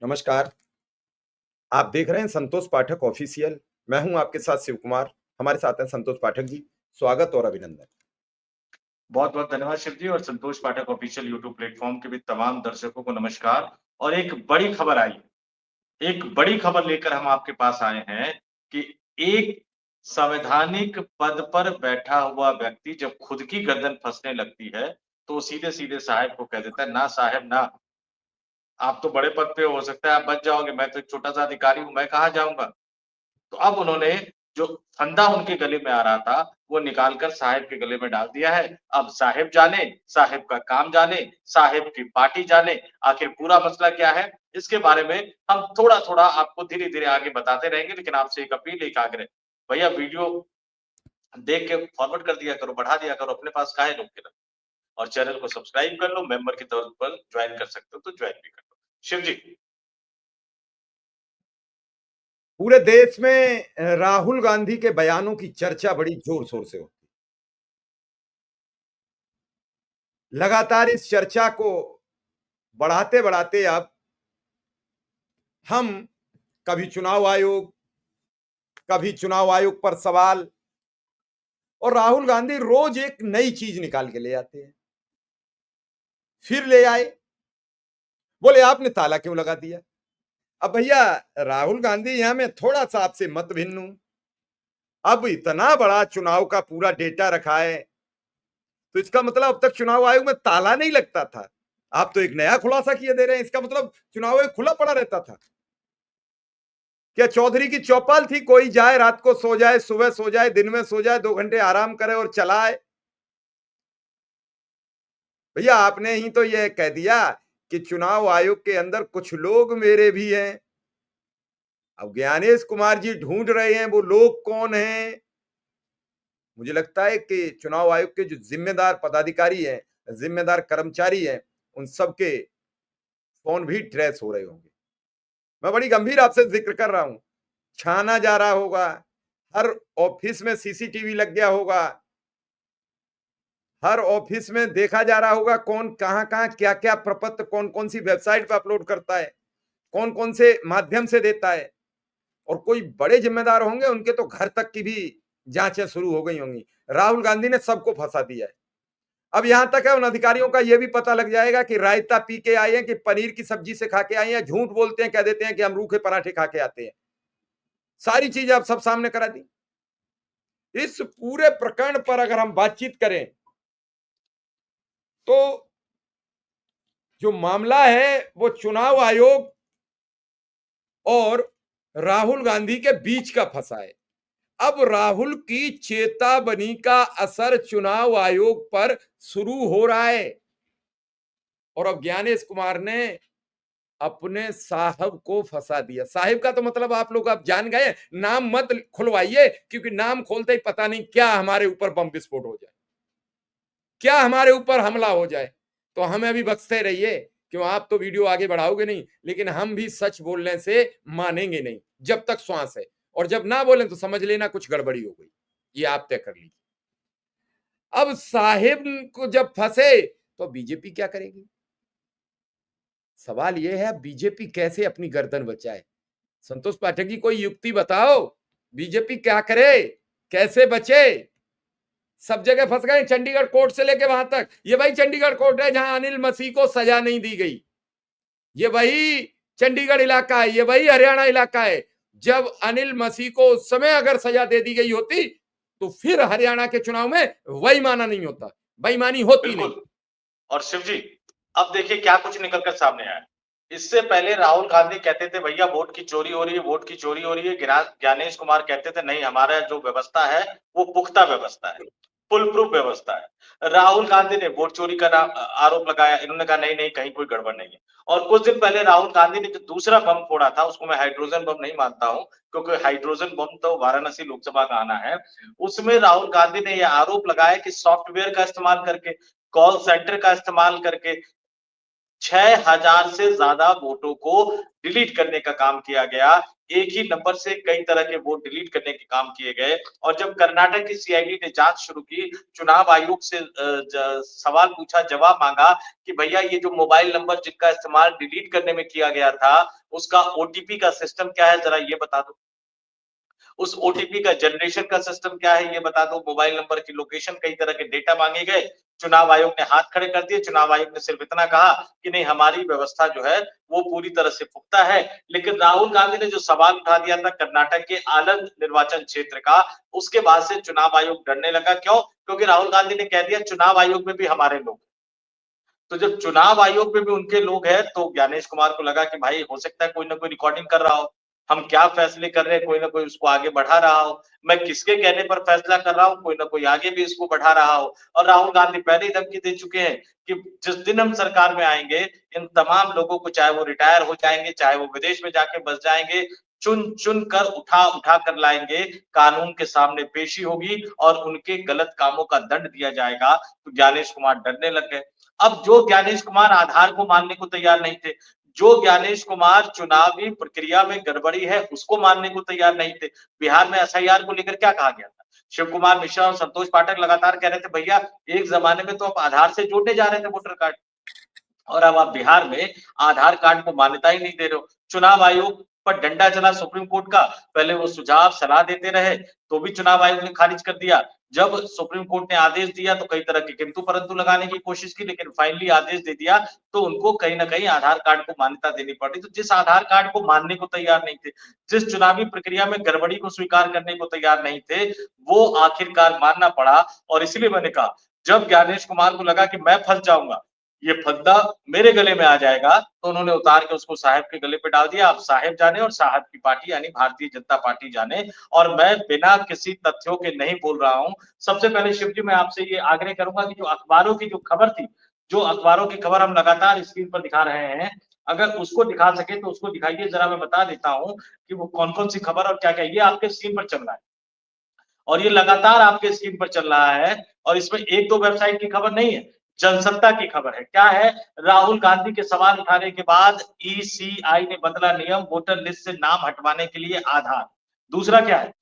नमस्कार, आप देख रहे हैं संतोष पाठक ऑफिशियल। मैं हूं आपके साथ शिव कुमार। हमारे साथ हैं संतोष पाठक जी। स्वागत और अभिनंदन। बहुत-बहुत धन्यवाद शिव जी और संतोष पाठक ऑफिशियल यूट्यूब प्लेटफ़ॉर्म के भी तमाम दर्शकों को नमस्कार। और एक बड़ी खबर आई है। एक बड़ी खबर लेकर हम आपके पास आए हैं कि एक संवैधानिक पद पर बैठा हुआ व्यक्ति जब खुद की गर्दन फँसने लगती है, तो वो सीधे-सीधे साहब को कह देता है, "ना साहब ना, आप तो बड़े पद पे हो सकता है आप बच जाओगे, मैं तो एक छोटा-सा अधिकारी हूँ, मैं कहाँ जाऊँगा?" तो अब उन्होंने जो फंदा उनके गले में आ रहा था, वो निकाल कर साहिब के गले में डाल दिया है। अब साहिब जाने, साहिब का काम जाने, साहिब की पार्टी जाने, आखिर पूरा मसला क्या है? इसके बारे में हम थोड़ा-थोड़ा आपको धीरे-धीरे आगे बताते रहेंगे, लेकिन आपसे एक अपील, एक आग्रह, भैया वीडियो देख के फॉरवर्ड कर दिया करो, बढ़ा दिया करो, अपने पास काहे रोक के रखो? और चैनल को सब्सक्राइब कर लो, मेंबर के तौर पर जॉइन कर सकते हो, तो जॉइन भी कर लो। शिव जी। पूरे देश में राहुल गांधी के बयानों की चर्चा बड़ी जोर-शोर से होती है। लगातार इस चर्चा को बढ़ाते-बढ़ाते अब हम कभी चुनाव आयोग, कभी चुनाव आयोग पर सवाल और राहुल गांधी रोज एक नई चीज निकाल के ले आते हैं। फिर ले आए, बोले आपने ताला क्यों लगा दिया? अब भैया राहुल गांधी यहां मैं थोड़ा-सा आपसे मत भिन्न हूं। अब इतना बड़ा चुनाव का पूरा डेटा रखा है, तो इसका मतलब अब तक चुनाव आयोग में ताला नहीं लगता था। आप तो एक नया खुलासा किए दे रहे हैं। इसका मतलब चुनाव आयोग खुला पड़ा रहता था। क्या चौधरी की चौपाल थी? कोई जाए, रात को सो जाए, सुबह सो जाए, दिन में सो जाए, 2 घंटे आराम करे और चला आए। भैया आपने ही तो यह कह दिया कि चुनाव आयोग के अंदर कुछ लोग मेरे भी हैं। अब ज्ञानेश कुमार जी ढूंढ रहे हैं वो लोग कौन हैं। मुझे लगता है कि चुनाव आयोग के जो जिम्मेदार पदाधिकारी हैं, जिम्मेदार कर्मचारी हैं, उन सबके फोन भी ट्रेस हो रहे होंगे। मैं बड़ी गंभीर आपसे जिक्र कर रहा हूं। छाना जा रहा होगा, हर ऑफिस में सीसीटीवी लग गया होगा, हर ऑफिस में देखा जा रहा होगा कौन कहां कहां क्या क्या प्रपत्र कौन कौन सी वेबसाइट पर अपलोड करता है, कौन कौन से माध्यम से देता है। और कोई बड़े जिम्मेदार होंगे उनके तो घर तक की भी जांचें शुरू हो गई होंगी। राहुल गांधी ने सबको फंसा दिया है। अब यहां तक है उन अधिकारियों का यह भी पता लग जाएगा कि रायता पी के आए हैं कि पनीर की सब्जी से खा के आए हैं। झूठ बोलते हैं, कह देते हैं कि हम रूखे पराठे खा के आते हैं। सारी चीजें आप सब सामने करा दी। इस पूरे प्रकरण पर अगर हम बातचीत करें तो जो मामला है वो चुनाव आयोग और राहुल गांधी के बीच का फंसा है। अब राहुल की चेतावनी का असर चुनाव आयोग पर शुरू हो रहा है और अब ज्ञानेश कुमार ने अपने साहब को फंसा दिया। साहिब का तो मतलब आप लोग अब जान गए। नाम मत खुलवाइए, क्योंकि नाम खोलते ही पता नहीं क्या हमारे ऊपर बम विस्फोट हो जाए, क्या हमारे ऊपर हमला हो जाए। तो हमें भी बख्शते रहिए, क्यों आप तो वीडियो आगे बढ़ाओगे नहीं, लेकिन हम भी सच बोलने से मानेंगे नहीं जब तक श्वास है। और जब ना बोले तो समझ लेना कुछ गड़बड़ी हो गई। ये आप तय कर लीजिए। अब साहिब को जब फंसे तो बीजेपी क्या करेगी? सवाल यह है बीजेपी कैसे अपनी गर्दन बचाए? संतोष पाठक जी कोई युक्ति बताओ। बीजेपी क्या करे, कैसे बचे? सब जगह फंस गए, चंडीगढ़ कोर्ट से लेके वहां तक। ये वही चंडीगढ़ कोर्ट है जहां अनिल मसीह को सजा नहीं दी गई। ये वही चंडीगढ़ इलाका है, ये वही हरियाणा इलाका है। जब अनिल मसीह को उस समय अगर सजा दे दी गई होती तो फिर हरियाणा के चुनाव में वही माना नहीं होता, बेईमानी होती नहीं। बिल्कुल। और शिव जी, अब देखिए क्या कुछ निकल कर सामने आया। इससे पहले राहुल गांधी कहते थे भैया वोट की चोरी हो रही है, वोट की चोरी हो रही है। ज्ञानेश कुमार कहते थे नहीं हमारा जो व्यवस्था है वो पुख्ता व्यवस्था है, फुल प्रूफ व्यवस्था है। राहुल गांधी ने वोट चोरी का आरोप लगाया, इन्होंने कहा नहीं नहीं कहीं कोई गड़बड़ नहीं है। और कुछ दिन पहले राहुल गांधी ने जो दूसरा बम फोड़ा था, उसको मैं हाइड्रोजन बम नहीं मानता हूं, क्योंकि हाइड्रोजन बम तो वाराणसी लोकसभा का आना है। उसमें राहुल गांधी ने यह आरोप लगाया कि सॉफ्टवेयर का इस्तेमाल करके, कॉल सेंटर का इस्तेमाल करके 6000 से ज्यादा वोटों को डिलीट करने का काम किया गया। एक ही नंबर से कई तरह के वोट डिलीट करने के काम किए गए। और जब कर्नाटक की सीआईडी ने जांच शुरू की, चुनाव आयोग से सवाल पूछा, जवाब मांगा कि भैया ये जो मोबाइल नंबर जिनका इस्तेमाल डिलीट करने में किया गया था, उसका ओटीपी का सिस्टम क्या है, जरा ये बता दो। उस ओटीपी का जनरेशन का सिस्टम क्या है, ये बता दो। मोबाइल नंबर की लोकेशन, कई तरह के डेटा मांगे गए। चुनाव आयोग ने हाथ खड़े कर दिए। चुनाव आयोग ने सिर्फ इतना कहा कि नहीं, हमारी व्यवस्था जो है वो पूरी तरह से पुख्ता है। लेकिन राहुल गांधी ने जो सवाल उठा दिया था कर्नाटक के आनंद निर्वाचन क्षेत्र का, उसके बाद से चुनाव आयोग डरने लगा। क्यों? क्योंकि राहुल गांधी ने कह दिया चुनाव आयोग में भी हमारे लोग। तो जब चुनाव आयोग में भी उनके लोग हैं, तो ज्ञानेश कुमार को लगा कि भाई हो सकता है कोई ना कोई रिकॉर्डिंग कर रहा हो, हम क्या फैसले कर रहे हैं, कोई ना कोई उसको आगे बढ़ा रहा हो, मैं किसके कहने पर फैसला कर रहा हूँ, कोई ना कोई आगे भी इसको बढ़ा रहा हो। और राहुल गांधी पहले ही धमकी दे चुके हैं कि जिस दिन हम सरकार में आएंगे, इन तमाम लोगों को, चाहे वो रिटायर हो जाएंगे, चाहे वो विदेश में जाके बस जाएंगे, चुन चुन कर उठा उठा कर लाएंगे, कानून के सामने पेशी होगी और उनके गलत कामों का दंड दिया जाएगा। तो ज्ञानेश कुमार डरने लग गए। अब जो ज्ञानेश कुमार आधार को मानने को तैयार नहीं थे, जो ज्ञानेश कुमार चुनावी प्रक्रिया में गड़बड़ी है उसको मानने को तैयार नहीं थे। बिहार में एसआईआर को लेकर क्या कहा गया था? शिव कुमार मिश्रा और संतोष पाठक लगातार कह रहे थे भैया एक जमाने में तो आप आधार से जोड़ने जा रहे थे वोटर कार्ड, और अब आप बिहार में आधार कार्ड को मान्यता ही नहीं दे रहे हो। चुनाव आयोग पर डंडा चला सुप्रीम कोर्ट का। पहले वो सुझाव सलाह देते रहे, तो भी चुनाव आयोग ने खारिज कर दिया। जब सुप्रीम कोर्ट ने आदेश दिया तो कई तरह के किंतु परंतु लगाने की कोशिश की, लेकिन फाइनली आदेश दे दिया तो उनको कहीं ना कहीं आधार कार्ड को मान्यता देनी पड़ी। तो जिस आधार कार्ड को मानने को तैयार नहीं थे, जिस चुनावी प्रक्रिया में गड़बड़ी को स्वीकार करने को तैयार नहीं थे, वो आखिरकार मानना पड़ा। और इसलिए मैंने कहा, जब ज्ञानेश कुमार को लगा कि मैं फंस जाऊंगा, ये फंदा मेरे गले में आ जाएगा, तो उन्होंने उतार के उसको साहब के गले पे डाल दिया। अब साहब जाने और साहब की पार्टी यानी भारतीय जनता पार्टी जाने। और मैं बिना किसी तथ्यों के नहीं बोल रहा हूं। सबसे पहले शिव जी, मैं आपसे ये आग्रह करूंगा कि जो अखबारों की जो खबर थी, जो अखबारों की खबर हम लगातार स्क्रीन पर दिखा रहे हैं, अगर उसको दिखा सके तो उसको दिखाइए। जरा मैं बता देता हूं कि वो कौन कौन सी खबर और क्या क्या, ये आपके स्क्रीन पर चल रहा है और ये लगातार आपके स्क्रीन पर चल रहा है। और इसमें एक दो वेबसाइट की खबर नहीं है, जनसत्ता की खबर है। क्या है? राहुल गांधी के सवाल उठाने के बाद ईसीआई ने बदला नियम, वोटर लिस्ट से नाम हटवाने के लिए आधार। दूसरा क्या है?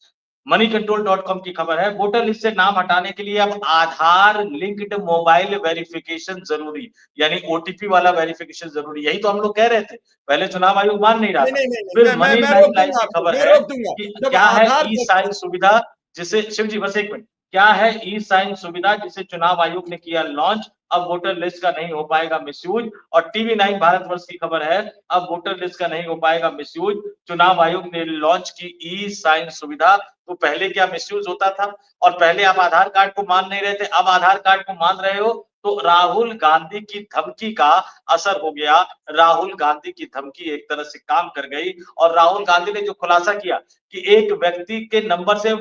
मनी कंट्रोल डॉट कॉम की खबर है, वोटर लिस्ट से नाम हटाने के लिए अब आधार लिंक्ड मोबाइल वेरिफिकेशन जरूरी, यानी ओटीपी वाला वेरिफिकेशन जरूरी। यही तो हम लोग कह रहे थे, पहले चुनाव आयोग मान नहीं रहा नहीं था। नहीं नहीं नहीं, फिर मैं मनी मैं नाइन रोक लाइव दूंगा की आपको, खबर मैं है रोक दूंगा। कि जब क्या है आधार ई साइन सुविधा, जिसे शिव जी बस एक मिनट, क्या है ई साइन सुविधा जिसे चुनाव आयोग ने किया लॉन्च। अब वोटर लिस्ट का नहीं हो पाएगा मिसयूज। और टीवी 9 भारतवर्ष की खबर है, अब वोटर लिस्ट का नहीं हो पाएगा मिसयूज, चुनाव आयोग ने लॉन्च की ई साइन सुविधा। तो पहले क्या मिसयूज होता था? और पहले आप आधार कार्ड को मान नहीं रहे थे, अब आधार कार्ड को मान रहे हो। तो राहुल गांधी की धमकी का असर हो गया। राहुल गांधी की धमकी एक तरह से काम कर गई। और राहुल गांधी ने जो खुलासा किया कि एक व्यक्ति के नंबर से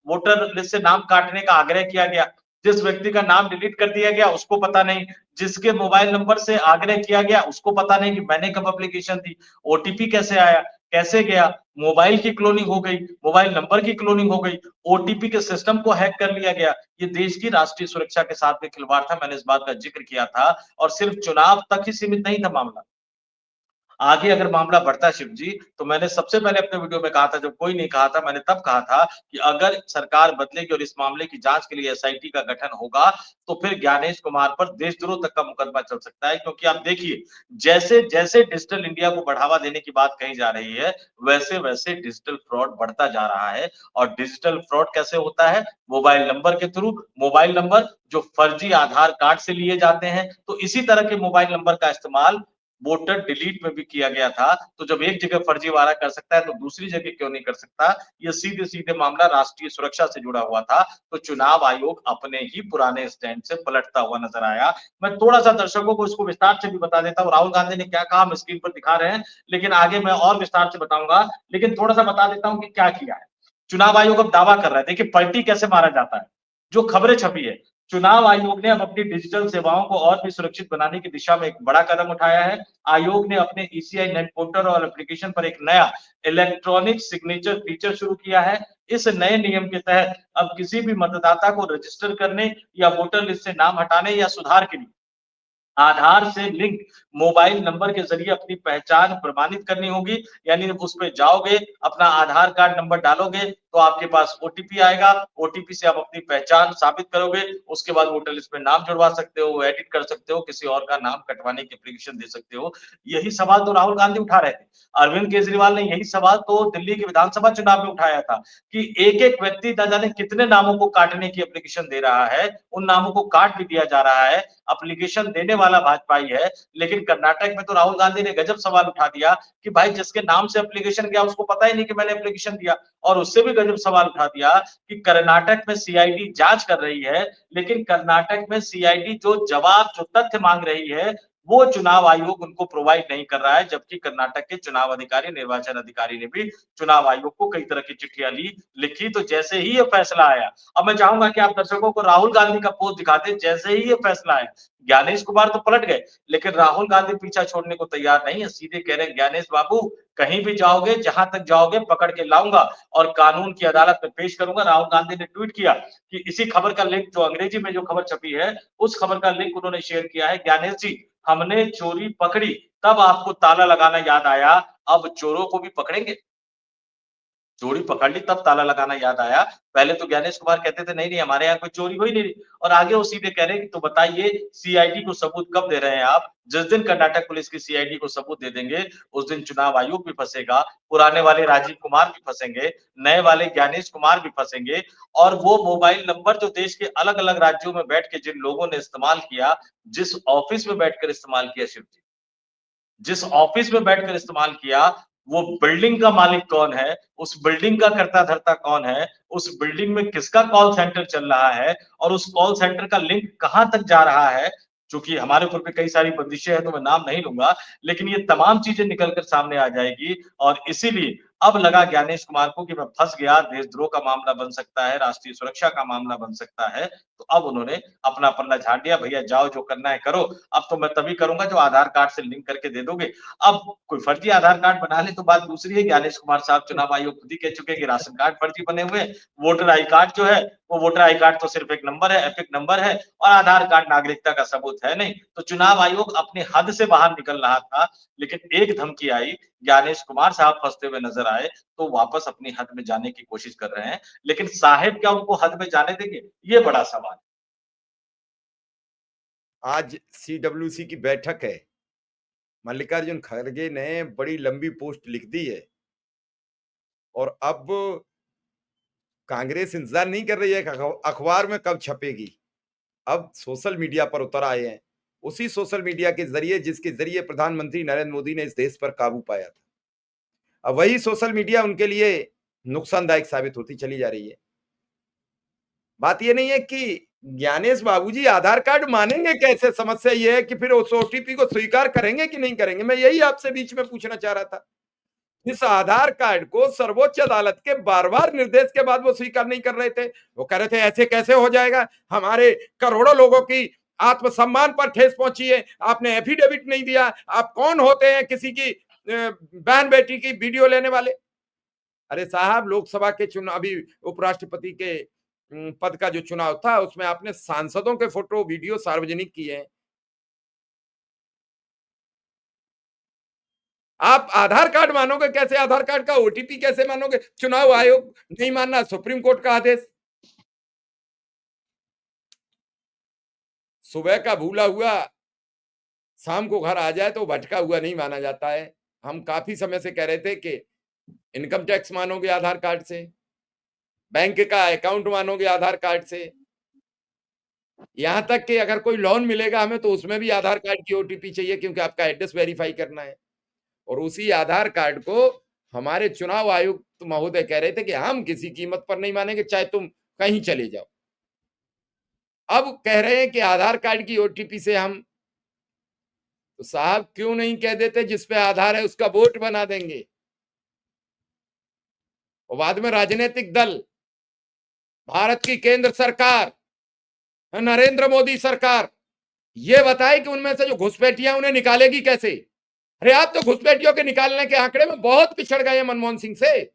वोटर लिस्ट से नाम काटने का आग्रह किया गया, जिस व्यक्ति का नाम डिलीट कर दिया गया उसको पता नहीं, जिसके मोबाइल नंबर से आग्रह किया गया उसको पता नहीं कि मैंने कब एप्लीकेशन दी, ओटीपी कैसे आया, कैसे गया, मोबाइल की क्लोनिंग हो गई, मोबाइल नंबर की क्लोनिंग हो गई, ओटीपी के सिस्टम को हैक कर लिया गया। ये देश की राष्ट्रीय सुरक्षा के साथ में खिलवाड़ था, मैंने इस बात का जिक्र किया था। और सिर्फ चुनाव तक ही सीमित नहीं था मामला, आगे अगर मामला बढ़ता शिव जी, तो मैंने सबसे पहले अपने वीडियो में कहा था, जब कोई नहीं कहा था, मैंने तब कहा था कि अगर सरकार बदलेगी और इस मामले की जांच के लिए एसआईटी का गठन होगा, तो फिर ज्ञानेश कुमार पर देशद्रोह तक का मुकदमा चल सकता है। क्योंकि आप देखिए, जैसे जैसे डिजिटल इंडिया को बढ़ावा देने की बात कही जा रही है, वैसे वैसे डिजिटल फ्रॉड बढ़ता जा रहा है। और डिजिटल फ्रॉड कैसे होता है? मोबाइल नंबर के थ्रू, मोबाइल नंबर जो फर्जी आधार कार्ड से लिए जाते हैं। तो इसी तरह के मोबाइल नंबर का इस्तेमाल वोटर डिलीट में भी किया गया था। तो जब एक जगह फर्जीवाड़ा कर सकता है तो दूसरी जगह क्यों नहीं कर सकता? ये सीधे सीधे मामला राष्ट्रीय सुरक्षा से जुड़ा हुआ था। तो चुनाव आयोग अपने ही पुराने स्टैंड से पलटता हुआ नजर आया। मैं थोड़ा सा दर्शकों को इसको विस्तार से भी बता देता हूँ, राहुल गांधी ने क्या कहा हम स्क्रीन पर दिखा रहे हैं, लेकिन आगे मैं और विस्तार से बताऊंगा। लेकिन थोड़ा सा बता देता हूँ कि क्या किया है। चुनाव आयोग अब दावा कर रहा है, देखिए पलटी कैसे मारा जाता है। जो खबरें छपी है, चुनाव आयोग ने अब अपनी डिजिटल सेवाओं को और भी सुरक्षित बनाने की दिशा में एक बड़ा कदम उठाया है। आयोग ने अपने ईसीआई नेट पोर्टल और एप्लीकेशन पर एक नया इलेक्ट्रॉनिक सिग्नेचर फीचर शुरू किया है। इस नए नियम के तहत अब किसी भी मतदाता को रजिस्टर करने या वोटर लिस्ट से नाम हटाने या सुधार के लिए आधार से लिंक मोबाइल नंबर के ज़रिए अपनी पहचान प्रमाणित करनी होगी, यानी उस पे जाओगे, अपना आधार कार्ड नंबर डालोगे, तो आपके पास ओटीपी आएगा, ओटीपी से आप अपनी पहचान साबित करोगे, उसके बाद वोटर लिस्ट में नाम जुड़वा सकते हो, एडिट कर सकते हो, किसी और का नाम कटवाने की एप्लीकेशन दे सकते हो। यही सवाल तो राहुल गांधी उठा रहे थे। अरविंद केजरीवाल ने यही सवाल तो दिल्ली के विधानसभा चुनाव में उठाया था कि एक-एक व्यक्ति न जाने कितने नामों को काटने की एप्लीकेशन दे रहा है, उन नामों को काट भी दिया जा रहा है, एप्लीकेशन देने वाला भाजपा ही है। लेकिन कर्नाटक में तो राहुल गांधी ने गजब सवाल उठा दिया कि भाई जिसके नाम से एप्लीकेशन गया उसको पता ही नहीं कि मैंने एप्लीकेशन दिया। और उससे भी गजब सवाल उठा दिया कि कर्नाटक में सीआईडी जांच कर रही है, लेकिन कर्नाटक में सीआईडी जो जवाब, जो तथ्य मांग रही है, वो चुनाव आयोग उनको प्रोवाइड नहीं कर रहा है, जबकि कर्नाटक के चुनाव अधिकारी, निर्वाचन अधिकारी ने भी चुनाव आयोग को कई तरह की चिट्ठियां लिखी। तो जैसे ही ये फैसला आया, अब मैं चाहूंगा कि आप दर्शकों को राहुल गांधी का पोस्ट दिखाते। जैसे ही ये फैसला आया, ज्ञानेश कुमार तो पलट गए, लेकिन राहुल गांधी पीछा छोड़ने को तैयार नहीं है। सीधे कह रहे हैं, ज्ञानेश बाबू कहीं भी जाओगे, जहां तक जाओगे पकड़ के लाऊंगा और कानून की अदालत में पेश करूंगा। राहुल गांधी ने ट्वीट किया कि इसी खबर का लिंक, जो अंग्रेजी में जो खबर छपी है, उस खबर का लिंक उन्होंने शेयर किया है। ज्ञानेश जी, हमने चोरी पकड़ी, तब आपको ताला लगाना याद आया, अब चोरों को भी पकड़ेंगे। चोरी पकड़ ली तब ताला लगाना याद आया। पहले तो ज्ञानेश कुमार कहते थे नहीं, नहीं हमारे यहाँ कोई चोरी हो ही नहीं रही, और आगे वो सीधे कह रहे हैं कि तो बताइए सीआईडी को सबूत कब दे रहे हैं आप? जिस दिन कर्नाटक पुलिस की सीआईडी को सबूत दे देंगे, उस दिन चुनाव आयोग भी फँसेगा, पुराने वाले राजीव कुमार भी फँसेंगे, नए वाले ज्ञानेश कुमार भी फँसेंगे। और वो मोबाइल नंबर जो देश के अलग-अलग राज्यों में बैठ के जिन लोगों ने इस्तेमाल किया, जिस ऑफिस में बैठकर इस्तेमाल किया शिव जी, जिस ऑफिस में बैठकर इस्तेमाल किया, वो बिल्डिंग का मालिक कौन है, उस बिल्डिंग का कर्ता-धर्ता कौन है, उस बिल्डिंग में किसका कॉल सेंटर चल रहा है और उस कॉल सेंटर का लिंक कहाँ तक जा रहा है। चूँकि हमारे ऊपर भी कई सारी बंदिशें हैं, तो मैं नाम नहीं लूँगा, लेकिन ये तमाम चीज़ें निकल कर सामने आ जाएगी। और इसीलिए अब लगा ज्ञानेश कुमार को कि मैं फँस गया, देशद्रोह का मामला बन सकता है, राष्ट्रीय सुरक्षा का मामला बन सकता है। तो अब उन्होंने अपना पल्ला झाड़ दिया, भैया जाओ जो करना है करो, अब तो मैं तभी करूँगा जो आधार कार्ड से लिंक करके दे दोगे। अब कोई फर्जी आधार कार्ड बना ले तो बात दूसरी है। ज्ञानेश कुमार साहब चुनाव आयोग खुद ही कह चुके हैं कि राशन कार्ड फर्जी बने हुए हैं। वोटर आई कार्ड जो है, वो वोटर आई कार्ड तो सिर्फ एक नंबर है, एपिक नंबर है, और आधार कार्ड नागरिकता का सबूत है नहीं। तो चुनाव आयोग अपनी हद से बाहर निकल रहा था, लेकिन एक धमकी आई, ज्ञानेश कुमार साहब फंसते हुए नजर आए, तो वापस अपनी हद में जाने की कोशिश कर रहे हैं। लेकिन साहेब क्या उनको हद में जाने देंगे? ये बड़ा सवाल है। आज सीडब्ल्यूसी की बैठक है। मल्लिकार्जुन खड़गे ने बड़ी लंबी पोस्ट लिख दी है और अब कांग्रेस इंतजार नहीं कर रही है कि अखबार में कब छपेगी। अब सोशल मीडिया पर उतर आए हैं। उसी सोशल मीडिया के जरिए, जिसके जरिए प्रधानमंत्री नरेंद्र मोदी ने इस देश पर काबू पाया था। अब वही सोशल मीडिया उनके लिए नुकसानदायक साबित होती चली जा रही है। बात ये नहीं है कि ज्ञानेश बाबूजी आधार कार्ड मानेंगे कैसे? समस्या ये है कि फिर उस ओटीपी को स्वीकार करेंगे कि नहीं करेंगे? मैं यही आपसे बीच में पूछना चाह रहा था। इस आधार कार्ड को सर्वोच्च अदालत के बार-बार निर्देश के बाद वो स्वीकार नहीं कर रहे थे। वो कह रहे थे ऐसे कैसे हो जाएगा? हमारे करोड़ों लोगों की आत्मसम्मान पर ठेस पहुंची है। आपने एफिडेविट नहीं दिया। आप कौन होते हैं किसी की बहन बेटी की वीडियो लेने वाले? अरे साहब, लोकसभा के चुनाव, अभी उपराष्ट्रपति के पद का जो चुनाव था उसमें आपने सांसदों के फोटो वीडियो सार्वजनिक किए हैं। आप आधार कार्ड मानोगे कैसे? आधार कार्ड का ओटीपी कैसे मानोगे? चुनाव आयोग नहीं मानना, सुप्रीम कोर्ट का आदेश। सुबह का भूला हुआ शाम को घर आ जाए तो भटका हुआ नहीं माना जाता है। हम काफी समय से कह रहे थे कि इनकम टैक्स मानोगे आधार कार्ड से, बैंक का अकाउंट मानोगे आधार कार्ड से, यहां तक कि अगर कोई लोन मिलेगा हमें तो उसमें भी आधार कार्ड की ओटीपी चाहिए, क्योंकि आपका एड्रेस वेरीफाई करना है। और उसी आधार कार्ड को हमारे चुनाव आयुक्त महोदय कह रहे थे कि हम किसी कीमत पर नहीं मानेंगे, चाहे तुम कहीं चले जाओ। अब कह रहे हैं कि आधार कार्ड की ओटीपी से हम, तो साहब क्यों नहीं कह देते जिस पे आधार है उसका वोट बना देंगे। और बाद में राजनीतिक दल, भारत की केंद्र सरकार, नरेंद्र मोदी सरकार ये बताए कि उनमें से जो घुसपैठियां उन्हें निकालेगी कैसे। अरे आप तो घुसपैठियों के निकालने के आंकड़े में बहुत पिछड़ गए हैं मनमोहन सिंह से,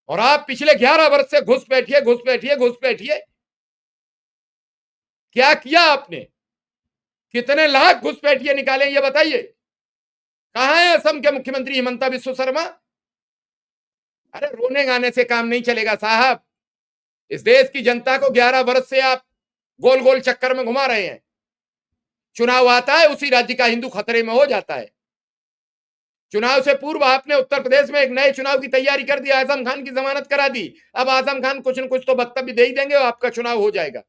और आप पिछले 11 वर्ष से घुसपैठिए घुसपैठिए घुसपैठिए। क्या किया आपने? कितने लाख घुसपैठिए निकाले ये बताइए। कहां है असम के मुख्यमंत्री हिमंता बिस्वा शर्मा? अरे रोने गाने से काम नहीं चलेगा साहब। इस देश की जनता को 11 वर्ष से आप गोल गोल चक्कर में घुमा रहे हैं। चुनाव आता है, उसी राज्य का हिंदू खतरे में हो जाता है। चुनाव से पूर्व आपने उत्तर प्रदेश में एक नए चुनाव की तैयारी कर दी, आजम खान की जमानत करा दी। अब आजम खान कुछ न कुछ तो वक्तव्य दे ही देंगे और आपका चुनाव हो जाएगा।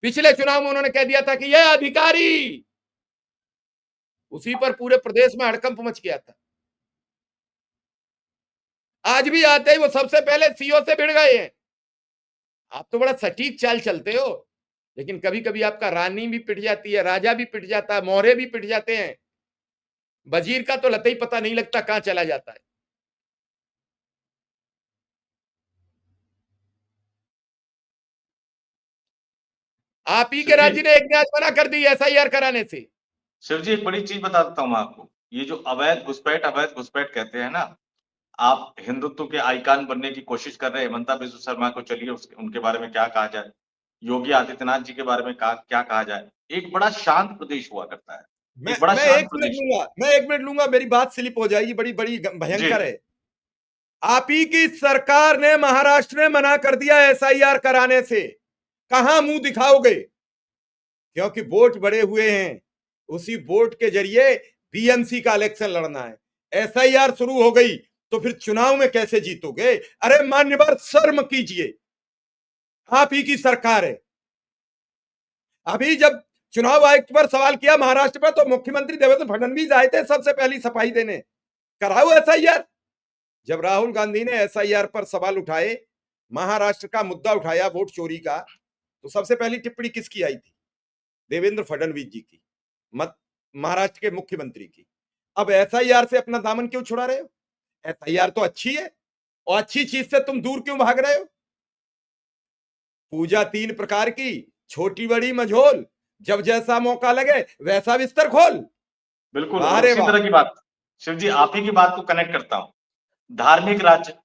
पिछले चुनाव में उन्होंने कह दिया था कि यह अधिकारी, उसी पर पूरे प्रदेश में हड़कंप मच गया था। आज भी आते ही वो सबसे पहले सीओ से भिड़ गए हैं। आप तो बड़ा सटीक चाल चलते हो, लेकिन कभी कभी आपका रानी भी पिट जाती है, राजा भी पिट जाता है, मोहरे भी पिट जाते हैं। वजीर का तो लते ही पता नहीं लगता कहां चला जाता है। आप ही के शिव जी राज्य ने एक न्याय मना कर दी एसआईआर कराने से। शिव जी एक बड़ी चीज बता देता हूँ मैं आपको। ये जो अवैध घुसपैठ कहते हैं ना, आप हिंदुत्व के आइकॉन बनने की कोशिश कर रहे हैं हिमंता बिस्वा शर्मा को, चलिए उनके बारे में क्या कहा जाए, योगी आदित्यनाथ जी के बारे में क्या कहा जाए। एक बड़ा शांत प्रदेश हुआ करता है, मैं एक बड़ा मैं शांत एक मिनट प्रदेश। लूंगा, मेरी बात स्लिप हो जाएगी, बड़ी बड़ी जी भयंकर है। आप ही की सरकार ने महाराष्ट्र में मना कर दिया एसआईआर कराने से। कहां मुंह दिखाओगे? क्योंकि वोट बड़े हुए हैं, उसी वोट के जरिए बीएमसी का इलेक्शन लड़ना है। एसआईआर शुरू हो गई तो फिर चुनाव में कैसे जीतोगे? अरे मान्यवर, शर्म कीजिए। आप ही की सरकार है। अभी जब चुनाव आयुक्त पर सवाल किया महाराष्ट्र पर, तो मुख्यमंत्री देवेंद्र फडणवीस आए थे सबसे पहली सफाई देने, कराओ एसआईआर। जब राहुल गांधी ने एसआईआर पर सवाल उठाए, महाराष्ट्र का मुद्दा उठाया वोट चोरी का, तो सबसे पहली टिप्पणी किसकी आई थी? देवेंद्र फडणवीस जी की, मत महाराष्ट्र के मुख्यमंत्री की। अब एसआईआर से अपना दामन क्यों छुड़ा रहे हो? एसआईआर तो अच्छी है, और अच्छी चीज से तुम दूर क्यों भाग रहे हो? पूजा 3 प्रकार की, छोटी बड़ी मझोल, जब जैसा मौका लगे वैसा बिस्तर खोल। बिल्कुल, वाह और रे उसी वाह। तरह की बात शिव जी आप ही की बात को कनेक्ट करता हूँ। धार्मिक राज्य,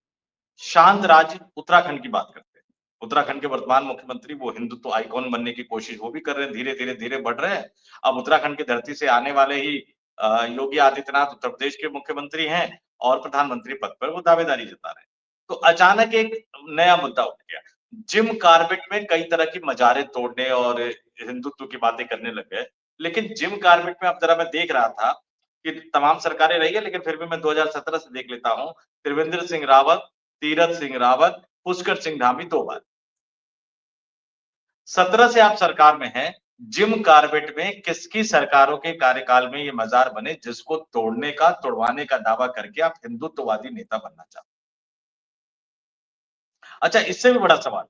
शांत राज्य उत्तराखंड की बात करते हैं। उत्तराखंड के वर्तमान मुख्यमंत्री वो हिंदुत्व आइकॉन बनने की कोशिश वो भी कर रहे हैं, धीरे-धीरे बढ़ रहे हैं। अब उत्तराखंड की धरती से आने वाले ही योगी आदित्यनाथ उत्तर प्रदेश के मुख्यमंत्री हैं और प्रधानमंत्री पद पर वो दावेदारी जता रहे हैं। तो अचानक एक नया मुद्दा उठ गया। जिम कॉर्बेट में कई तरह की मजारें तोड़ने और हिंदुत्व की बातें करने लग गए। लेकिन जिम कॉर्बेट में अब जरा मैं देख रहा था कि तमाम सरकारें रही है, लेकिन फिर भी मैं 2017 से देख लेता हूँ। त्रिवेंद्र सिंह रावत, तीरथ सिंह रावत, पुष्कर सिंह धामी 2 बार। 17 से आप सरकार में हैं, जिम कॉर्बेट में किसकी सरकारों के कार्यकाल में ये मजार बने जिसको तोड़ने का, तुड़वाने का दावा करके आप हिंदुत्ववादी नेता बनना चाहते हैं। अच्छा, इससे भी बड़ा सवाल,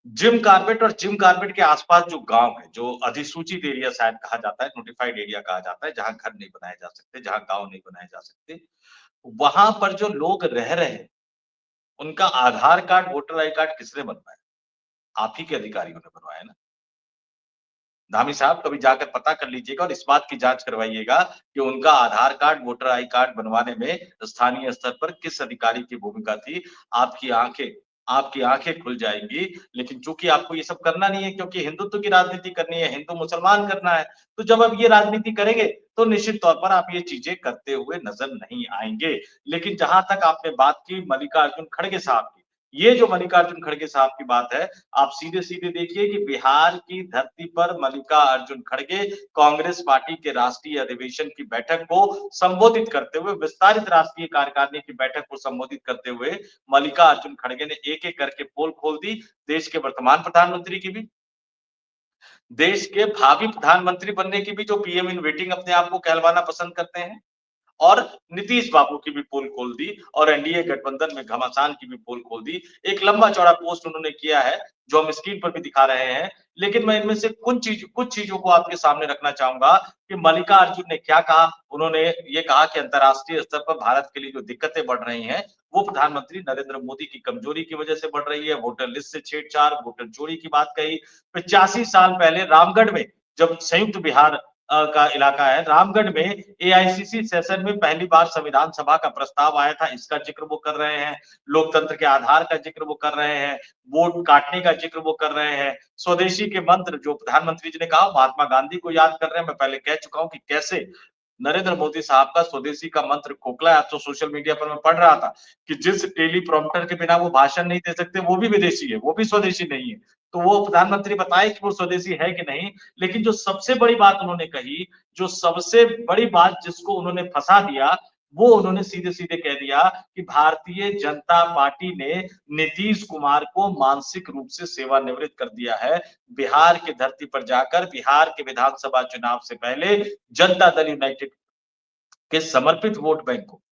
जिम कॉर्बेट और जिम कॉर्बेट के आसपास जो गाँव है, जो अधिसूचित एरिया शायद कहा जाता है, नोटिफाइड एरिया कहा जाता है, जहाँ घर नहीं बनाए जा सकते, जहाँ गाँव नहीं बनाए जा सकते, वहाँ पर जो लोग रह रहे हैं, उनका आधार कार्ड, वोटर आई कार्ड किसने बनवाया? आप ही के अधिकारियों ने बनवाया ना। धामी साहब कभी जाकर पता कर लीजिएगा और इस बात की जाँच करवाइएगा कि उनका आधार कार्ड, वोटर आई कार्ड बनवाने में स्थानीय स्तर पर किस अधिकारी की भूमिका थी। आपकी आँखें खुल जाएँगी। लेकिन चूँकि आपको ये सब करना नहीं है, क्योंकि हिंदुत्व की राजनीति करनी है, हिंदू-मुसलमान करना है, तो जब आप ये राजनीति करेंगे, तो निश्चित तौर पर आप ये चीज़ें करते हुए नज़र नहीं आएँगे। लेकिन जहाँ तक आपने बात की मल्लिकार्जुन खड़गे साहब की, ये जो मल्लिकार्जुन खड़गे साहब की बात है, आप सीधे-सीधे देखिए कि बिहार की धरती पर मल्लिकार्जुन खड़गे कांग्रेस पार्टी के राष्ट्रीय अधिवेशन की बैठक को संबोधित करते हुए, विस्तारित राष्ट्रीय कार्यकारिणी की बैठक को संबोधित करते हुए मल्लिकार्जुन खड़गे ने एक-एक करके पोल खोल दी, देश के वर्तमान प्रधानमंत्री की भी, देश के भावी प्रधानमंत्री बनने की भी, जो पीएम इन वेटिंग अपने आप को कहलवाना पसंद करते हैं। और नीतीश बाबू की भी पोल खोल दी और एनडीए गठबंधन में घमासान की भी पोल खोल दी। एक लंबा-चौड़ा पोस्ट उन्होंने किया है, जो हम स्क्रीन पर भी दिखा रहे हैं। लेकिन मैं इनमें से कुछ चीज़ों को आपके सामने रखना चाहूँगा कि मल्लिकार्जुन ने क्या कहा। उन्होंने ये कहा कि अंतर्राष्ट्रीय स्तर पर भारत के लिए जो दिक्कतें बढ़ रही हैं, वो प्रधानमंत्री नरेंद्र मोदी की कमजोरी की वजह से बढ़ रही है। वोटर लिस्ट से छेड़छाड़, वोटर चोरी की बात कही। 85 साल पहले रामगढ़ में जब संयुक्त बिहार का इलाका है। रामगढ़ में एआईसीसी सेशन में पहली बार संविधान सभा का प्रस्ताव आया था, इसका जिक्र वो कर रहे हैं। लोकतंत्र के आधार का जिक्र वो कर रहे हैं, वोट काटने का जिक्र वो कर रहे हैं। स्वदेशी के मंत्र जो प्रधानमंत्री जी ने कहा, महात्मा गांधी को याद कर रहे हैं। मैं पहले कह चुका हूँ कि कैसे नरेंद्र मोदी साहब का स्वदेशी का मंत्र खोखला है। आज तो सोशल मीडिया पर मैं पढ़ रहा था कि जिस टेलीप्रॉम्प्टर के बिना वो भाषण नहीं दे सकते, वो भी विदेशी है, वो भी स्वदेशी नहीं है। तो वो प्रधानमंत्री बताए कि वो स्वदेशी है कि नहीं। लेकिन जो सबसे बड़ी बात उन्होंने कही, जो सबसे बड़ी बात जिसको उन्होंने फंसा दिया, वो उन्होंने सीधे-सीधे कह दिया कि भारतीय जनता पार्टी ने नीतीश कुमार को मानसिक रूप से सेवानिवृत्त कर दिया है। बिहार की धरती पर जाकर बिहार के विधानसभा चुनाव से पहले जनता दल यूनाइटेड के समर्पित वोट बैंक को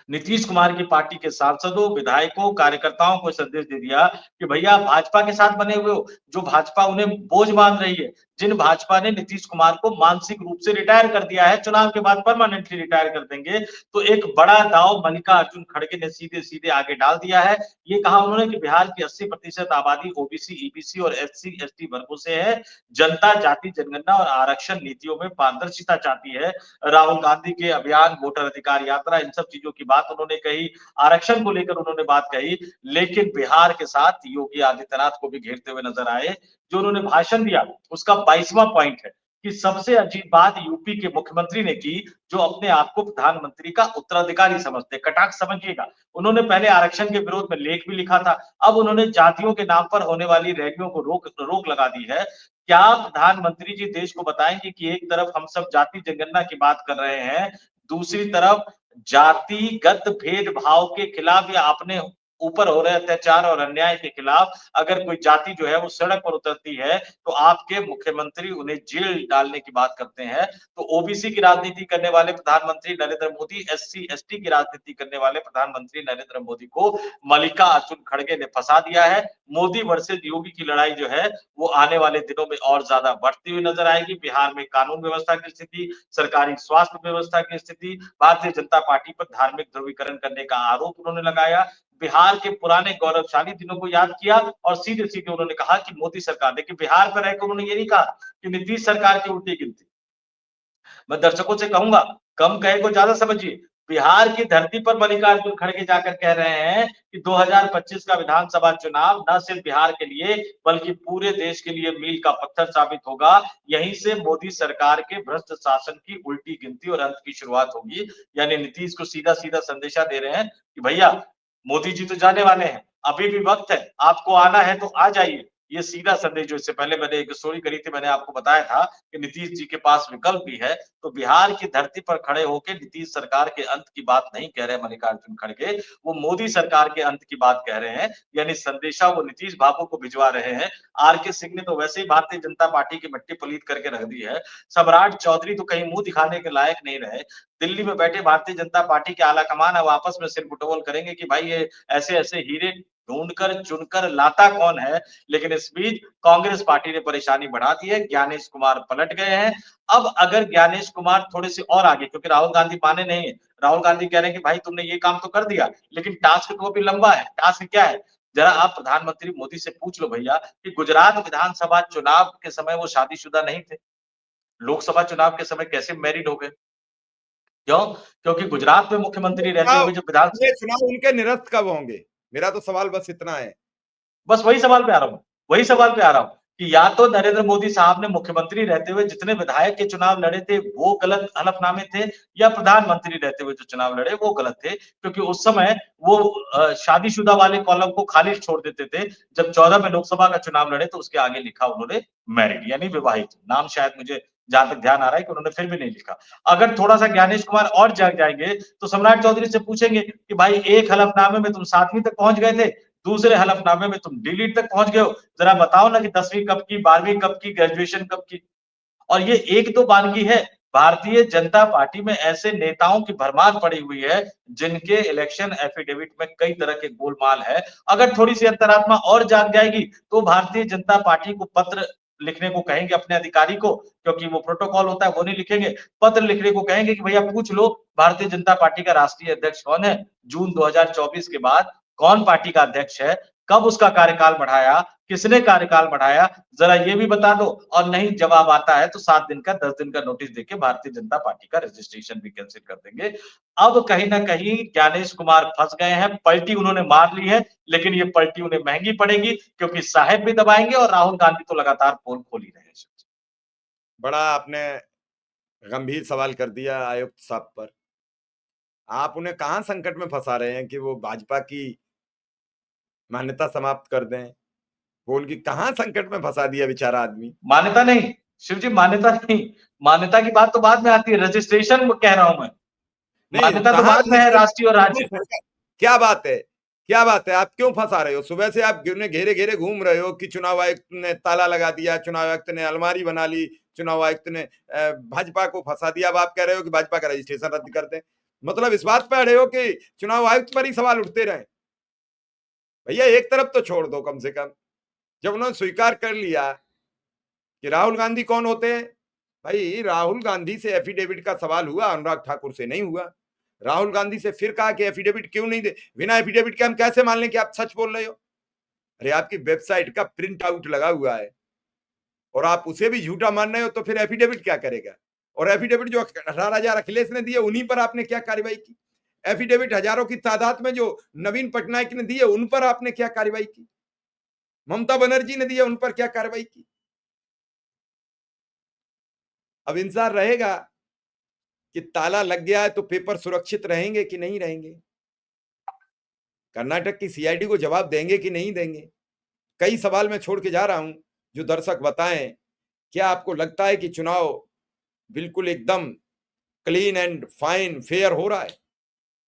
नीतीश कुमार की पार्टी के सांसदों, विधायकों, कार्यकर्ताओं को संदेश दे दिया कि भैया आप भाजपा के साथ बने हुए हो, जो भाजपा उन्हें बोझ मान रही है, जिन भाजपा ने नीतीश कुमार को मानसिक रूप से रिटायर कर दिया है, चुनाव के बाद परमानेंटली रिटायर कर देंगे। तो एक बड़ा दांव मल्लिकार्जुन खड़गे ने सीधे-सीधे आगे डाल दिया है। ये कहा उन्होंने कि बिहार की 80% आबादी ओबीसी, ईबीसी और एससी, एसटी वर्गों से है। जनता जाति जनगणना और आरक्षण नीतियों में पारदर्शिता चाहती है। राहुल गांधी के अभियान, वोटर अधिकार यात्रा, इन सब चीजों की बात उन्होंने कही, आरक्षण को लेकर उन्होंने बात कही, लेकिन बिहार के साथ योगी आदित्यनाथ को भी घेरते हुए नजर आए। जो उन्होंने भाषण दिया, उसका 22वां पॉइंट है कि सबसे अजीब बात यूपी के मुख्यमंत्री ने की, जो अपने आप को प्रधानमंत्री का उत्तराधिकारी समझते, कटाक्ष समझिएगा। उन्होंने पहले आरक्षण के विरोध में लेख भी लिखा था, अब उन्होंने जातियों के नाम पर होने वाली रैलियों को रोक रोक लगा दी है। क्या प्रधानमंत्री जी देश को बताएंगे कि एक तरफ हम सब जाति जनगणना की बात कर रहे हैं, दूसरी तरफ जातिगत भेदभाव के खिलाफ या अपने ऊपर हो रहे अत्याचार और अन्याय के खिलाफ अगर कोई जाति जो है वो सड़क पर उतरती है, तो आपके मुख्यमंत्री उन्हें जेल डालने की बात करते हैं। तो ओबीसी की राजनीति करने वाले प्रधानमंत्री नरेंद्र मोदी, एससी एसटी की राजनीति करने वाले प्रधानमंत्री नरेंद्र मोदी को मल्लिकार्जुन खड़गे ने फंसा दिया है। मोदी वर्सेस योगी की लड़ाई जो है वो आने वाले दिनों में और ज्यादा बढ़ती हुई नजर आएगी। बिहार में कानून व्यवस्था की स्थिति, सरकारी स्वास्थ्य व्यवस्था की स्थिति, भारतीय जनता पार्टी पर धार्मिक ध्रुवीकरण करने का आरोप उन्होंने लगाया। बिहार के पुराने गौरवशाली दिनों को याद किया और सीधे-सीधे उन्होंने कहा कि मोदी सरकार, देखिए बिहार पर रहकर उन्होंने ये नहीं कहा कि नीतीश सरकार की उल्टी गिनती। मैं दर्शकों से कहूंगा, कम कहे को ज्यादा समझिए। बिहार की धरती पर मल्लिकार्जुन खड़गे जाकर कह रहे हैं कि 2025 का विधानसभा चुनाव न सिर्फ बिहार के लिए बल्कि पूरे देश के लिए मील का पत्थर साबित होगा। यहीं से मोदी सरकार के भ्रष्ट शासन की उल्टी गिनती और अंत की शुरुआत होगी। यानी नीतीश को सीधा सीधा संदेशा दे रहे हैं कि भैया मोदी जी तो जाने वाले हैं, अभी भी वक्त है, आपको आना है तो आ जाइए। ये सीधा संदेश, जो इससे पहले मैंने एक स्टोरी करी थी, मैंने आपको बताया था कि नीतीश जी के पास विकल्प भी है। तो बिहार की धरती पर खड़े होकर नीतीश सरकार के अंत की बात नहीं कह रहे मल्लिकार्जुन खड़गे, वो मोदी सरकार के अंत की बात कह रहे हैं। यानी संदेशा वो नीतीश बाबू को भिजवा रहे हैं। आर के सिंह ने तो वैसे ही भारतीय जनता पार्टी की मिट्टी पलीत करके रख दी है। सम्राट चौधरी तो कहीं मुंह दिखाने के लायक नहीं रहे। दिल्ली में बैठे भारतीय जनता पार्टी के आला कमान अब आपस में सिर बुटोल करेंगे कि भाई ये ऐसे ऐसे हीरे ढूंढकर चुनकर लाता कौन है। लेकिन इस बीच कांग्रेस पार्टी ने परेशानी बढ़ा दी है, ज्ञानेश कुमार पलट गए हैं। अब अगर ज्ञानेश कुमार थोड़े से और आगे, क्योंकि राहुल गांधी माने नहीं है, राहुल गांधी कह रहे हैं कि भाई तुमने ये काम तो कर दिया, लेकिन टास्क तो अभी लंबा है। टास्क क्या है, जरा आप प्रधानमंत्री मोदी से पूछ लो भैया कि गुजरात विधानसभा चुनाव के समय वो शादीशुदा नहीं थे, लोकसभा चुनाव के समय कैसे मैरिड हो गए? क्यों? क्योंकि गुजरात में मुख्यमंत्री रहते चुनाव हुए जब विधान, ये चुनाव उनके निरस्त कब होंगे? मेरा तो सवाल बस इतना है। बस वही सवाल पे आ रहा हूँ, वही सवाल पे आ रहा हूँ कि या तो नरेंद्र मोदी साहब ने मुख्यमंत्री रहते हुए जितने विधायक के चुनाव लड़े थे वो गलत हलफनामे थे, या प्रधानमंत्री रहते हुए जो चुनाव लड़े वो गलत थे। क्योंकि उस समय वो शादीशुदा वाले कॉलम को खाली छोड़ देते थे। जब 14 में लोकसभा का चुनाव लड़े तो उसके आगे लिखा उन्होंने मैरिड, यानी विवाहित। नाम शायद मुझे जहां तक ध्यान आ रहा है कि उन्होंने फिर भी नहीं लिखा। अगर थोड़ा सा ज्ञानेश कुमार और जाग जाएंगे तो सम्राट चौधरी से पूछेंगे कि भाई एक हलफनामे में तुम 7वीं तक पहुंच गए थे, दूसरे हलफनामे में तुम डिलीट तक पहुंच गए हो, जरा बताओ ना कि 10वीं कब की, 12वीं कब की, ग्रेजुएशन कब की। और ये एक तो बानगी है, भारतीय जनता पार्टी में ऐसे नेताओं की भरमार पड़ी हुई है जिनके इलेक्शन एफिडेविट में कई तरह के गोलमाल है। अगर थोड़ी सी अंतरात्मा और जाग जाएगी तो भारतीय जनता पार्टी को पत्र लिखने को कहेंगे अपने अधिकारी को, क्योंकि वो प्रोटोकॉल होता है वो नहीं लिखेंगे, पत्र लिखने को कहेंगे कि भैया पूछ लो भारतीय जनता पार्टी का राष्ट्रीय अध्यक्ष कौन है, जून 2024 के बाद कौन पार्टी का अध्यक्ष है, कब उसका कार्यकाल बढ़ाया, किसने कार्यकाल बढ़ाया, ज़रा ये भी बता दो। और नहीं जवाब आता है तो 7 दिन का 10 दिन का नोटिस देके भारतीय जनता पार्टी का रजिस्ट्रेशन भी कैंसल कर देंगे। अब कहीं न कहीं ज्ञानेश कुमार फँस गए हैं, पलटी उन्होंने मार ली है, लेकिन ये पलटी उन्हें महँगी पड़ेगी क्योंकि साहेब भी दबाएँगे और राहुल गांधी तो लगातार पोल खोल ही रहे हैं। बड़ा आपने गंभीर सवाल कर दिया आयुक्त साहब पर। आप उन्हें कहाँ संकट में फँसा रहे हैं कि वो भाजपा की मान्यता समाप्त कर दें? वो उनकी कहाँ संकट में फँसा दिया बेचारा आदमी। मान्यता नहीं, शिव जी मान्यता नहीं, मान्यता की बात तो बाद में आती है, रजिस्ट्रेशन कह रहा हूँ मैं। नहीं, मान्यता तो कहाँ बाद में है रजिस्ट्रेशन राष्ट्रीय और राज्य। क्या बात है? क्या बात है? आप क्यों फँसा रहे हो? सुबह से आप उन्हें घेरे-घेरे घूम रहे हो कि चुनाव आयुक्त ने ताला लगा दिया, चुनाव आयुक्त ने अलमारी बना ली, चुनाव आयुक्त ने भाजपा को फँसा दिया। अब आप कह रहे हो कि भाजपा का रजिस्ट्रेशन रद्द कर दें। मतलब इस बात पे अड़े हो कि चुनाव आयुक्त पर ही सवाल उठते रहें। भैया एक तरफ तो छोड़ दो कम से कम। जब उन्होंने स्वीकार कर लिया कि राहुल गांधी कौन होते हैं? भाई राहुल गांधी से एफिडेविट का सवाल हुआ, अनुराग ठाकुर से नहीं हुआ। राहुल गांधी से फिर कहा कि एफिडेविट क्यों नहीं दे, बिना एफिडेविट के हम कैसे मान लें कि आप सच बोल रहे हो? अरे आपकी वेबसाइट का प्रिंट आउट लगा हुआ है और आप उसे भी झूठा मान रहे हो तो फिर एफिडेविट क्या करेगा? और एफिडेविट जो 18,000 अखिलेश ने दिए उन्हीं पर आपने क्या कार्रवाई की? एफिडेविट हजारों की तादाद में जो नवीन पटनायक ने दिए उन पर आपने क्या कार्रवाई की? ममता बनर्जी ने दिए उन पर क्या कार्रवाई की? अब इंतजार रहेगा कि ताला लग गया है तो पेपर सुरक्षित रहेंगे कि नहीं रहेंगे। कर्नाटक की सीआईडी को जवाब देंगे कि नहीं देंगे। कई सवाल मैं छोड़ के जा रहा हूं जो दर्शक बताएं। क्या आपको लगता है कि चुनाव बिल्कुल एकदम क्लीन एंड फाइन फेयर हो रहा है?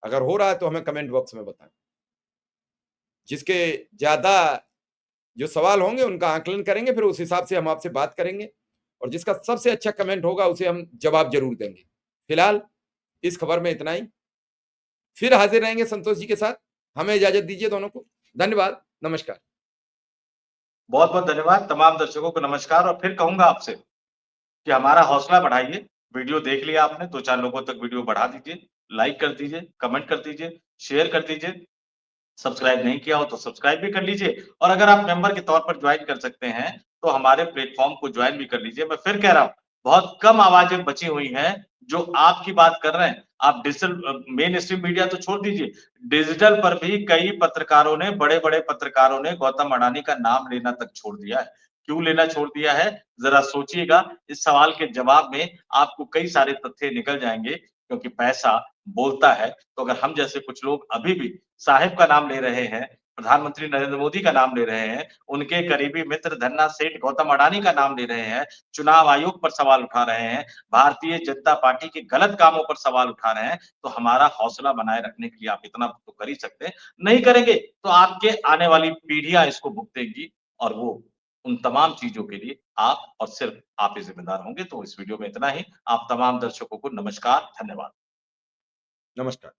अगर हो रहा है तो हमें कमेंट बॉक्स में बताएं। जिसके ज्यादा जो सवाल होंगे उनका आकलन करेंगे, फिर उस हिसाब से हम आपसे बात करेंगे और जिसका सबसे अच्छा कमेंट होगा उसे हम जवाब जरूर देंगे। फिलहाल इस खबर में इतना ही। फिर हाजिर रहेंगे संतोष जी के साथ। हमें इजाजत दीजिए दोनों को। धन्यवाद। नमस्कार। बहुत-बहुत धन्यवाद, तमाम दर्शकों को नमस्कार और फिर कहूँगा आपसे कि हमारा हौसला बढ़ाइए। वीडियो देख लिया आपने, 2-4 लोगों तक वीडियो बढ़ा दीजिए, लाइक कर दीजिए, कमेंट कर दीजिए, शेयर कर दीजिए। सब्सक्राइब नहीं किया हो तो सब्सक्राइब भी कर लीजिए और अगर आप मेंबर के तौर पर ज्वाइन कर सकते हैं, तो हमारे प्लेटफ़ॉर्म को ज्वाइन भी कर लीजिए। मैं फिर कह रहा हूँ, बहुत कम आवाज़ें बची हुई हैं, जो आपकी बात कर रहे हैं। आप मेन स्ट्रीम मीडिया तो छोड़ दीजिए, डिजिटल पर भी कई पत्रकारों ने, बड़े-बड़े पत्रकारों ने गौतम अडानी का नाम लेना तक छोड़ दिया है। क्यों लेना छोड़ दिया है? ज़रा सोचिएगा, इस सवाल के जवाब में आपको कई सारे तथ्य निकल जाएँगे, क्योंकि पैसा बोलता है। तो अगर हम जैसे कुछ लोग अभी भी साहिब का नाम ले रहे हैं, प्रधानमंत्री नरेंद्र मोदी का नाम ले रहे हैं, उनके करीबी मित्र धन्ना सेठ गौतम अडानी का नाम ले रहे हैं, चुनाव आयोग पर सवाल उठा रहे हैं, भारतीय जनता पार्टी के गलत कामों पर सवाल उठा रहे हैं, तो हमारा हौसला बनाए रखने के लिए आप इतना तो कर ही सकते हैं। नहीं करेंगे, तो आपके आने वाली पीढ़ियाँ इसको भुगतेंगी और वो उन तमाम चीज़ों के लिए आप और सिर्फ आप ही ज़िम्मेदार होंगे। तो इस वीडियो में इतना ही। आप तमाम दर्शकों को नमस्कार, धन्यवाद। नमस्कार।